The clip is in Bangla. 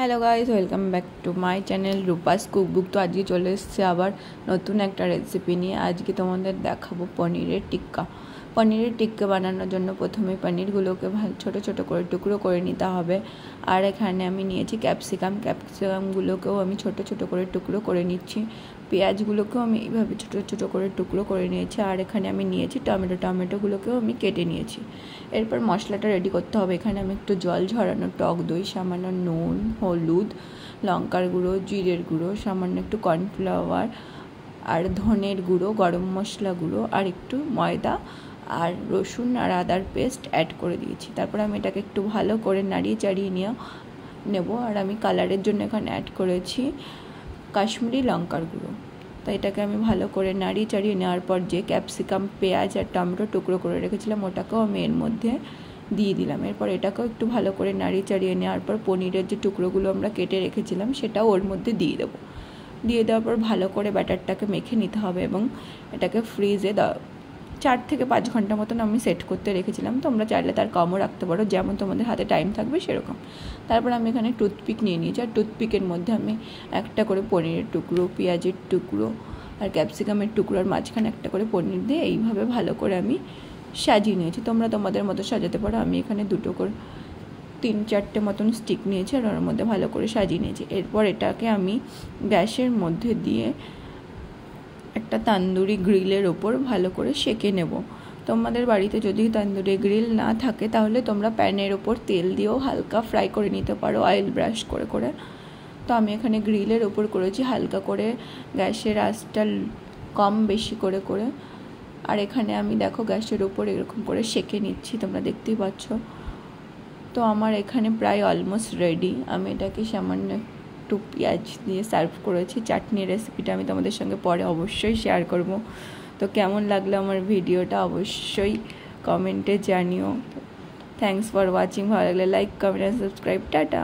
Hello guys, welcome back to my channel Rupa's cookbook. তো আজকে চলে এসেছে আবার নতুন একটা রেসিপি নিয়ে। আজকে তোমাদের দেখাবো পনিরের টিক্কা। পনিরের টিক্কা বানানোর জন্য প্রথমে পনিরগুলোকে ছোটো ছোটো করে টুকরো করে নিতে হবে। আর এখানে আমি নিয়েছি ক্যাপসিকামগুলোকেও আমি ছোটো ছোটো করে টুকরো করে নিচ্ছি। পেঁয়াজগুলোকেও আমি এইভাবে ছোটো ছোটো করে টুকরো করে নিয়েছি। আর এখানে আমি নিয়েছি টমেটোগুলোকেও আমি কেটে নিয়েছি। এরপর মশলাটা রেডি করতে হবে। এখানে আমি একটু জল ঝরানো টক দই, সামান্য নুন, হলুদ, লঙ্কার গুঁড়ো, জিরের গুঁড়ো, সামান্য একটু কর্নফ্লাওয়ার আর ধনের গুঁড়ো, গরম মশলা গুঁড়ো আর একটু ময়দা আর রসুন আর আদার পেস্ট অ্যাড করে দিয়েছি। তারপর আমি এটাকে একটু ভালো করে নাড়িয়ে চাড়িয়ে নেব। আর আমি কালারের জন্য এখানে অ্যাড করেছি কাশ্মীরি লঙ্কার গুঁড়ো। তো এটাকে আমি ভালো করে নাড়িয়ে চাড়িয়ে নেওয়ার পর যে ক্যাপসিকাম, পেঁয়াজ আর টমেটো টুকরো করে রেখেছিলাম ওটাকেও আমি এর মধ্যে দিয়ে দিলাম। এরপর এটাকেও একটু ভালো করে নাড়িয়ে চাড়িয়ে নেওয়ার পর পনিরের যে টুকরোগুলো আমরা কেটে রেখেছিলাম সেটাও ওর মধ্যে দিয়ে দেবো। দিয়ে দেওয়ার পর ভালো করে ব্যাটারটাকে মেখে নিতে হবে এবং এটাকে ফ্রিজে 4 থেকে 5 ঘন্টা মতন আমি সেট করতে রেখেছিলাম। তোমরা চাইলে তার কমও রাখতে পারো, যেমন তোমাদের হাতে টাইম থাকবে সেরকম। তারপর আমি এখানে টুথপিক নিয়ে নিয়েছি আর টুথপিকের মধ্যে আমি একটা করে পনিরের টুকরো, পেঁয়াজের টুকরো আর ক্যাপসিকামের টুকরোর মাঝখানে একটা করে পনির দিয়ে এইভাবে ভালো করে আমি সাজিয়ে নিয়েছি। তোমরা তোমাদের মতো সাজাতে পারো। আমি এখানে 3-4টে মতন স্টিক নিয়েছি আর ওর মধ্যে ভালো করে সাজিয়ে নিয়েছি। এরপর এটাকে আমি গ্যাসের মধ্যে দিয়ে একটা তান্দুরি গ্রিলের ওপর ভালো করে সেঁকে নেব। তোমাদের বাড়িতে যদি তান্দুরি গ্রিল না থাকে তাহলে তোমরা প্যানের ওপর তেল দিয়েও হালকা ফ্রাই করে নিতে পারো, অয়েল ব্রাশ করে করে। তো আমি এখানে গ্রিলের ওপর করেছি হালকা করে, গ্যাসের আঁচটা কম বেশি করে করে। আর এখানে আমি দেখো গ্যাসের ওপর এরকম করে সেঁকে নিচ্ছি, তোমরা দেখতেই পাচ্ছ। তো আমার এখানে প্রায় অলমোস্ট রেডি। আমি এটাকে সামান্য একটু পেঁয়াজ দিয়ে সার্ভ করেছি। চাটনির রেসিপিটা আমি তোমাদের সঙ্গে পরে অবশ্যই শেয়ার করব। তো কেমন লাগলো আমার ভিডিওটা অবশ্যই কমেন্টে জানিও। Thanks for watching. ভালো লাগলে লাইক, কমেন্ট আর সাবস্ক্রাইব। টাটা।